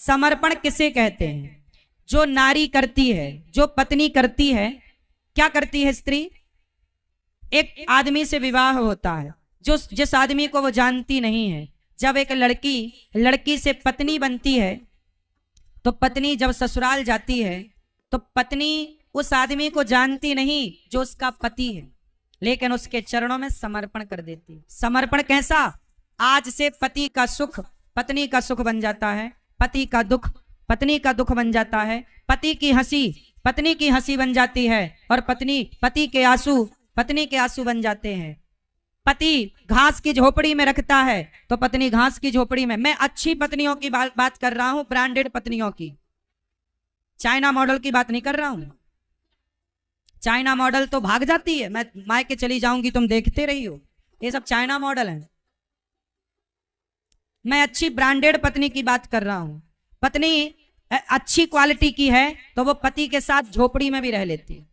समर्पण किसे कहते हैं? जो नारी करती है, जो पत्नी करती है। क्या करती है स्त्री? एक आदमी से विवाह होता है, जो जिस आदमी को वो जानती नहीं है। जब एक लड़की से पत्नी बनती है, तो पत्नी जब ससुराल जाती है तो पत्नी उस आदमी को जानती नहीं जो उसका पति है, लेकिन उसके चरणों में समर्पण कर देती है। समर्पण कैसा? आज से पति का सुख पत्नी का सुख बन जाता है, पति का दुख पत्नी का दुख बन जाता है, पति की हंसी पत्नी की हंसी बन जाती है, और पति के आंसू पत्नी के आंसू बन जाते हैं। पति घास की झोपड़ी में रखता है तो पत्नी घास की झोपड़ी में। मैं अच्छी पत्नियों की बात कर रहा हूं, ब्रांडेड पत्नियों की, चाइना मॉडल की बात नहीं कर रहा हूं। चाइना मॉडल तो भाग जाती है, मैं मायके चली जाऊंगी तुम देखते रही हो, ये सब चाइना मॉडल है। मैं अच्छी ब्रांडेड पत्नी की बात कर रहा हूं। पत्नी अच्छी क्वालिटी की है तो वो पति के साथ झोपड़ी में भी रह लेती है।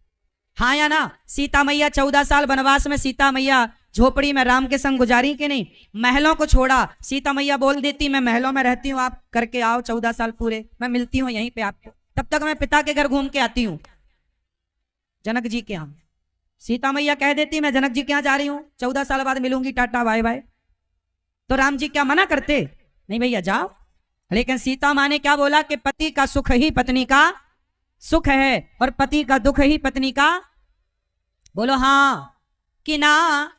हाँ या ना? सीता मैया 14 साल वनवास में सीता मैया झोपड़ी में राम के संग गुजारी कि नहीं? महलों को छोड़ा, सीता मैया बोल देती मैं महलों में रहती हूँ, आप करके आओ 14 साल पूरे, मैं मिलती हूँ यहीं पे आपको, तब तक मैं पिता के घर घूम के आती हूँ जनक जी के यहाँ। सीता मैया कह देती मैं जनक जी के यहाँ जा रही हूँ, 14 साल बाद मिलूंगी, टाटा बाय बाय। तो राम जी क्या मना करते? नहीं भैया जाओ। लेकिन सीता माँ ने क्या बोला कि पति का सुख ही पत्नी का सुख है और पति का दुख ही पत्नी का। बोलो हाँ कि ना?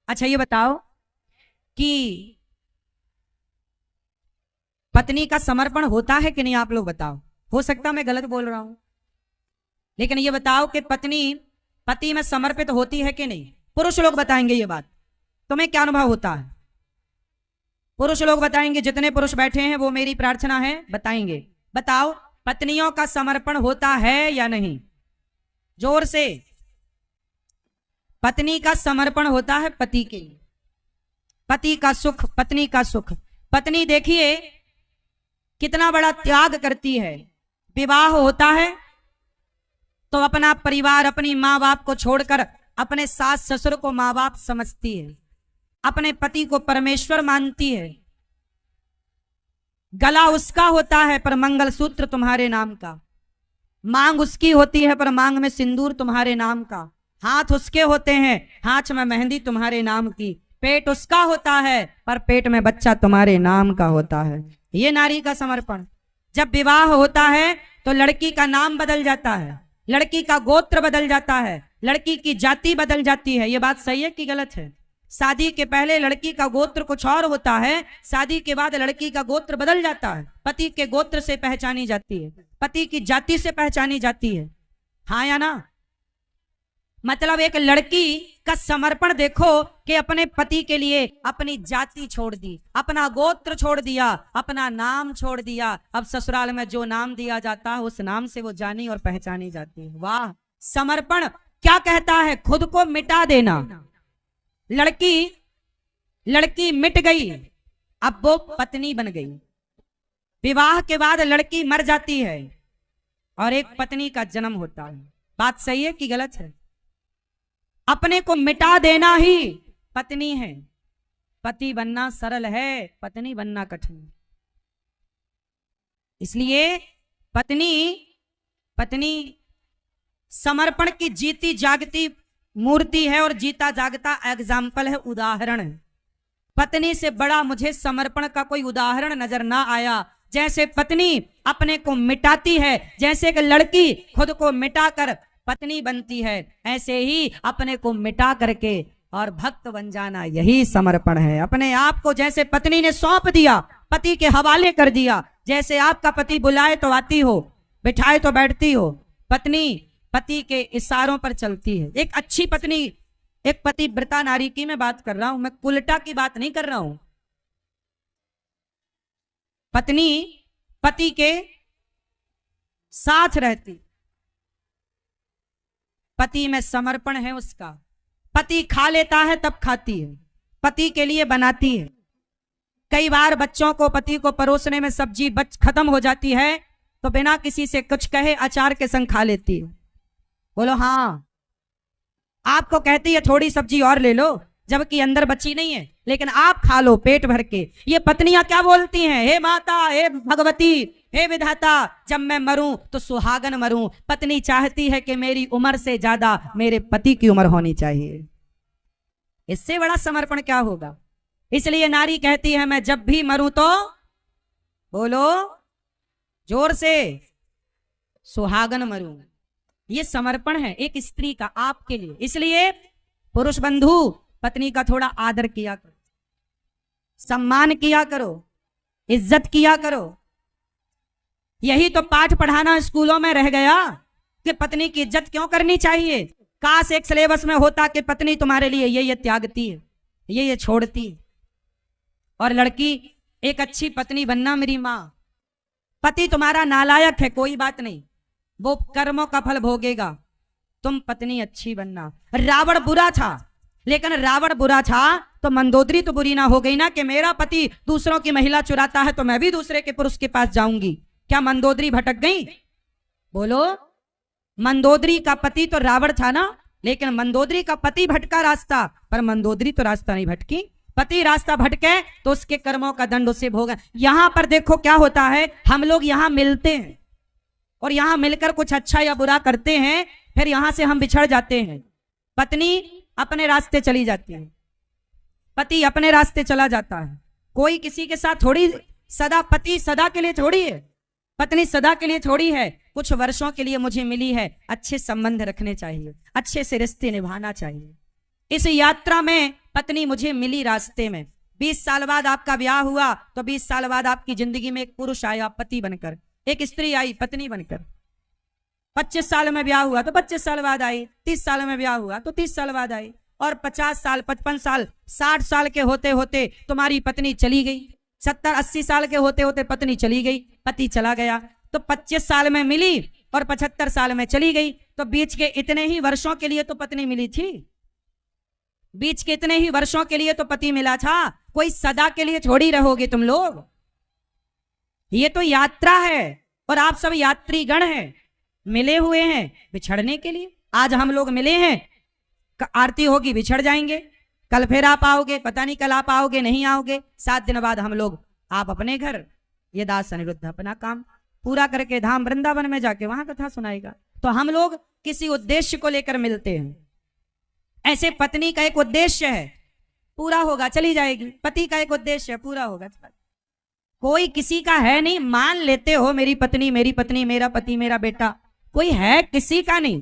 अच्छा ये बताओ कि पत्नी का समर्पण होता है कि नहीं? आप लोग बताओ। हो सकता मैं गलत बोल रहा हूं, लेकिन ये बताओ कि पत्नी पति में समर्पित होती है कि नहीं? पुरुष लोग बताएंगे ये बात। तुम्हें क्या अनुभव होता है? पुरुष लोग बताएंगे, जितने पुरुष बैठे हैं वो मेरी प्रार्थना है बताएंगे। बताओ पत्नियों का समर्पण होता है या नहीं? जोर से। पत्नी का समर्पण होता है पति के लिए, पति का सुख पत्नी का सुख। पत्नी देखिए कितना बड़ा त्याग करती है। विवाह होता है तो अपना परिवार, अपनी माँ बाप को छोड़कर अपने सास ससुर को माँ बाप समझती है, अपने पति को परमेश्वर मानती है। गला उसका होता है पर मंगलसूत्र तुम्हारे नाम का, मांग उसकी होती है पर मांग में सिंदूर तुम्हारे नाम का, हाथ उसके होते हैं हाथ में मेहंदी तुम्हारे नाम की, पेट उसका होता है पर पेट में बच्चा तुम्हारे नाम का होता है। ये नारी का समर्पण। जब विवाह होता है तो लड़की का नाम बदल जाता है, लड़की का गोत्र बदल जाता है, लड़की की जाति बदल जाती है। ये बात सही है कि गलत है? शादी के पहले लड़की का गोत्र कुछ और होता है, शादी के बाद लड़की का गोत्र बदल जाता है, पति के गोत्र से पहचानी जाती है, पति की जाति से पहचानी जाती है। हाँ या ना? मतलब एक लड़की का समर्पण देखो कि अपने पति के लिए अपनी जाति छोड़ दी, अपना गोत्र छोड़ दिया, अपना नाम छोड़ दिया। अब ससुराल में जो नाम दिया जाता है उस नाम से वो जानी और पहचानी जाती है। वाह! समर्पण क्या कहता है? खुद को मिटा देना। लड़की मिट गई, अब वो पत्नी बन गई। विवाह के बाद लड़की मर जाती है और एक पत्नी का जन्म होता है। बात सही है कि गलत है? अपने को मिटा देना ही पत्नी है। पति बनना सरल है, पत्नी बनना कठिन। इसलिए पत्नी समर्पण की जीती जागती मूर्ति है और जीता जागता एग्जाम्पल है, उदाहरण है। पत्नी से बड़ा मुझे समर्पण का कोई उदाहरण नजर ना आया। जैसे पत्नी अपने को मिटाती है, जैसे कि लड़की खुद को मिटाकर पत्नी बनती है, ऐसे ही अपने को मिटा करके और भक्त बन जाना, यही समर्पण है। अपने आप को जैसे पत्नी ने सौंप दिया, पति के हवाले कर दिया। जैसे आपका पति बुलाए तो आती हो, बिठाए तो बैठती हो। पत्नी पति के इशारों पर चलती है। एक अच्छी पत्नी, एक पतिव्रता नारी की मैं बात कर रहा हूं, मैं उल्टा की बात नहीं कर रहा हूं। पत्नी पति के साथ रहती, पति में समर्पण है उसका। पति खा लेता है तब खाती है, पति के लिए बनाती है। कई बार बच्चों को पति को परोसने में सब्जी खत्म हो जाती है तो बिना किसी से कुछ कहे अचार के संग खा लेती है। बोलो हाँ। आपको कहती है थोड़ी सब्जी और ले लो, जबकि अंदर बच्ची नहीं है, लेकिन आप खा लो पेट भर के। ये पत्नियां क्या बोलती हैं, हे माता, हे भगवती, हे विधाता, जब मैं मरूं तो सुहागन मरूं। पत्नी चाहती है कि मेरी उम्र से ज्यादा मेरे पति की उम्र होनी चाहिए। इससे बड़ा समर्पण क्या होगा। इसलिए नारी कहती है मैं जब भी मरूं तो, बोलो जोर से, सुहागन मरूं। ये समर्पण है एक स्त्री का आपके लिए। इसलिए पुरुष बंधु पत्नी का थोड़ा आदर किया करो, सम्मान किया करो, इज्जत किया करो। यही तो पाठ पढ़ाना स्कूलों में रह गया कि पत्नी की इज्जत क्यों करनी चाहिए। काश एक सिलेबस में होता कि पत्नी तुम्हारे लिए ये त्यागती है, ये छोड़ती है। और लड़की, एक अच्छी पत्नी बनना मेरी माँ। पति तुम्हारा नालायक है, कोई बात नहीं, वो कर्मों का फल भोगेगा, तुम पत्नी अच्छी बनना। रावण बुरा था, लेकिन रावण बुरा था तो मंदोदरी तो बुरी ना हो गई ना कि मेरा पति दूसरों की महिला चुराता है तो मैं भी दूसरे के पुरुष के पास जाऊंगी। क्या मंदोदरी भटक गई? बोलो, मंदोदरी का पति तो रावण था ना, लेकिन मंदोदरी का पति भटका रास्ता, पर मंदोदरी तो रास्ता नहीं भटकी। पति रास्ता भटके तो उसके कर्मों का दंड उसे भोगा। यहां पर देखो क्या होता है, हम लोग यहां मिलते हैं और यहां मिलकर कुछ अच्छा या बुरा करते हैं, फिर यहां से हम बिछड़ जाते हैं। पत्नी अपने रास्ते चली जाती है, पति अपने रास्ते चला जाता है। कोई किसी के साथ थोड़ी सदा, पति सदा के लिए थोड़ी है, पत्नी सदा के लिए थोड़ी है। कुछ वर्षों के लिए मुझे मिली है, अच्छे संबंध रखने चाहिए, अच्छे से रिश्ते निभाना चाहिए। इस यात्रा में पत्नी मुझे मिली रास्ते में। 20 साल बाद आपका ब्याह हुआ तो 20 साल बाद आपकी जिंदगी में एक पुरुष आया पति बनकर, एक स्त्री आई पत्नी बनकर। 25 साल में ब्याह हुआ तो 25 साल बाद आई, 30 साल में ब्याह हुआ तो 30 साल बाद आई, और 50 साल, 55 साल, 60 साल के होते होते तुम्हारी पत्नी चली गई। 70, 80 साल के होते होते पत्नी चली गई, पति चला गया। तो 25 साल में मिली और 75 साल में चली गई, तो बीच के इतने ही वर्षों के लिए तो पत्नी मिली थी, बीच के इतने ही वर्षों के लिए तो पति मिला था। कोई सदा के लिए थोड़ी रहोगे तुम लोग। ये तो यात्रा है और आप सब यात्रीगण हैं, मिले हुए हैं बिछड़ने के लिए। आज हम लोग मिले हैं, आरती होगी बिछड़ जाएंगे, कल फिर आप आओगे, पता नहीं कल आप आओगे नहीं आओगे। 7 दिन बाद हम लोग, आप अपने घर, ये दास अनिरुद्ध अपना काम पूरा करके धाम वृंदावन में जाके वहां कथा सुनाएगा। तो हम लोग किसी उद्देश्य को लेकर मिलते हैं। ऐसे पत्नी का एक उद्देश्य है, पूरा होगा चली जाएगी। पति का एक उद्देश्य है, पूरा होगा। कोई किसी का है नहीं, मान लेते हो मेरी पत्नी, मेरा पति, मेरा बेटा, कोई है किसी का नहीं।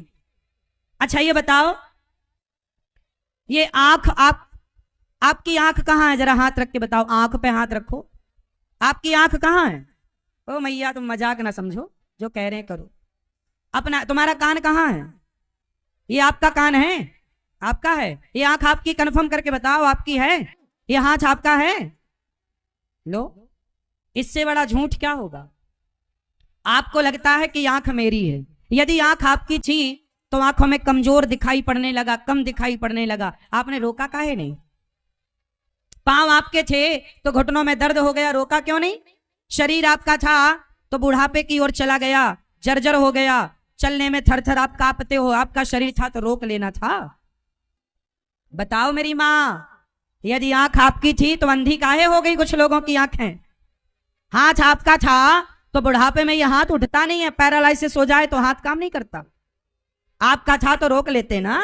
अच्छा ये बताओ, ये आंख, आपकी आंख कहां है? जरा हाथ रख के बताओ, आंख पे हाथ रखो, आपकी आंख कहां है? ओ मैया तुम मजाक ना समझो, जो कह रहे हैं करो। अपना, तुम्हारा कान कहां है? ये आपका कान है? आपका है। ये आंख आपकी? कंफर्म करके बताओ आपकी है? ये हाथ आपका है? लो, इससे बड़ा झूठ क्या होगा। आपको लगता है कि आंख मेरी है। यदि आंख आपकी थी तो आंखों में कमजोर दिखाई पड़ने लगा, कम दिखाई पड़ने लगा, आपने रोका काहे नहीं? पांव आपके थे तो घुटनों में दर्द हो गया, रोका क्यों नहीं? शरीर आपका था तो बुढ़ापे की ओर चला गया, जर्जर हो गया, चलने में थर-थर आप कांपते हो, आपका शरीर था तो रोक लेना था। बताओ मेरी माँ, यदि आंख आपकी थी तो अंधी काहे हो गई कुछ लोगों की आंखें? हाथ आपका था तो बुढ़ापे में ये हाथ उठता नहीं है, पैरालाइसिस हो जाए तो हाथ काम नहीं करता। आपका था तो रोक लेते ना।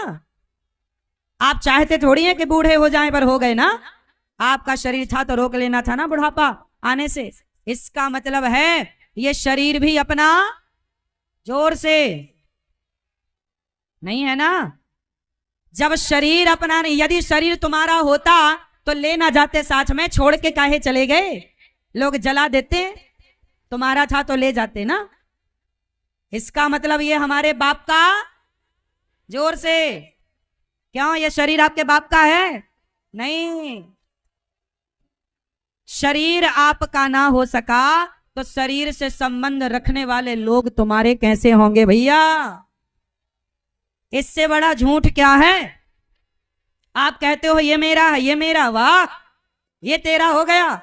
आप चाहते थोड़ी है कि बूढ़े हो जाएं, पर हो गए ना। आपका शरीर था तो रोक लेना था ना बुढ़ापा आने से। इसका मतलब है ये शरीर भी अपना, जोर से नहीं है ना। जब शरीर अपना नहीं, यदि शरीर तुम्हारा होता तो ले ना जाते साथ में, छोड़ के काहे चले गए? लोग जला देते, तुम्हारा था तो ले जाते ना। इसका मतलब ये हमारे बाप का, जोर से, क्यों ये शरीर आपके बाप का है? नहीं। शरीर आपका ना हो सका तो शरीर से संबंध रखने वाले लोग तुम्हारे कैसे होंगे भैया? इससे बड़ा झूठ क्या है? आप कहते हो ये मेरा है, ये मेरा, वाह ये तेरा हो गया।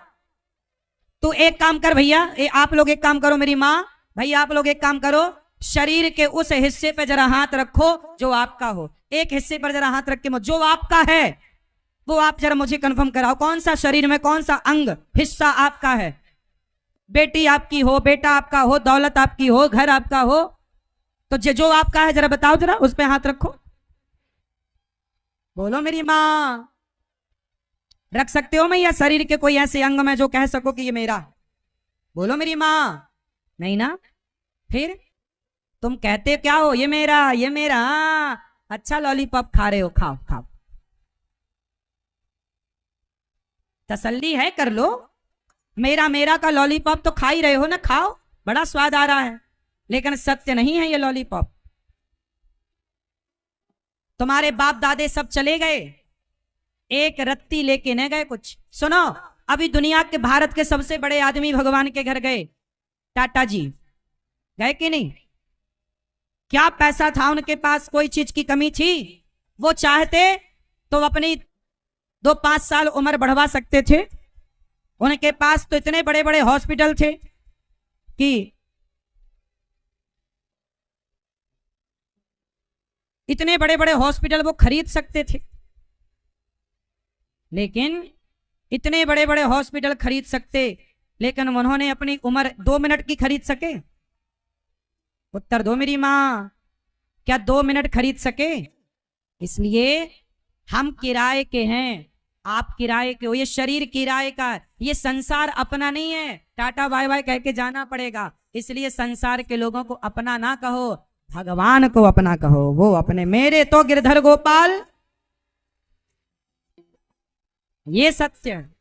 तो एक काम कर भैया, आप लोग एक काम करो, मेरी माँ, भैया आप लोग एक काम करो, शरीर के उस हिस्से पे जरा हाथ रखो जो आपका हो। एक हिस्से पर जरा हाथ रख के जो आपका है, वो आप जरा मुझे कंफर्म कराओ, कौन सा शरीर में कौन सा अंग हिस्सा आपका है? बेटी आपकी हो, बेटा आपका हो, दौलत आपकी हो, घर आपका हो, तो जो आपका है जरा बताओ, जरा उस पे हाथ रखो। बोलो मेरी माँ। रख सकते हो मैया शरीर के कोई ऐसे अंग में जो कह सको कि ये मेरा? बोलो मेरी माँ। नहीं ना? फिर तुम कहते क्या हो? ये मेरा, ये मेरा। अच्छा लॉलीपॉप खा रहे हो, खाओ खाओ, तसल्ली है, कर लो। मेरा मेरा का लॉलीपॉप तो खा ही रहे हो ना, खाओ, बड़ा स्वाद आ रहा है, लेकिन सत्य नहीं है ये लॉलीपॉप। तुम्हारे बाप दादे सब चले गए, एक रत्ती लेके न गए कुछ। सुनो, अभी दुनिया के, भारत के सबसे बड़े आदमी भगवान के घर गए, टाटा जी, गए कि नहीं? क्या पैसा था उनके पास, कोई चीज की कमी थी? वो चाहते तो अपनी 2-5 साल उम्र बढ़वा सकते थे। उनके पास तो इतने बड़े बड़े हॉस्पिटल थे कि इतने बड़े बड़े हॉस्पिटल वो खरीद सकते थे, लेकिन इतने बड़े बड़े हॉस्पिटल खरीद सकते, लेकिन उन्होंने अपनी उम्र 2 मिनट की खरीद सके? उत्तर दो मेरी माँ, क्या 2 मिनट खरीद सके? इसलिए हम किराए के हैं, आप किराए के हो, ये शरीर किराए का, ये संसार अपना नहीं है। टाटा बाय बाय कह के जाना पड़ेगा। इसलिए संसार के लोगों को अपना ना कहो, भगवान को अपना कहो, वो अपने। मेरे तो गिरधर गोपाल, ये सत्य है।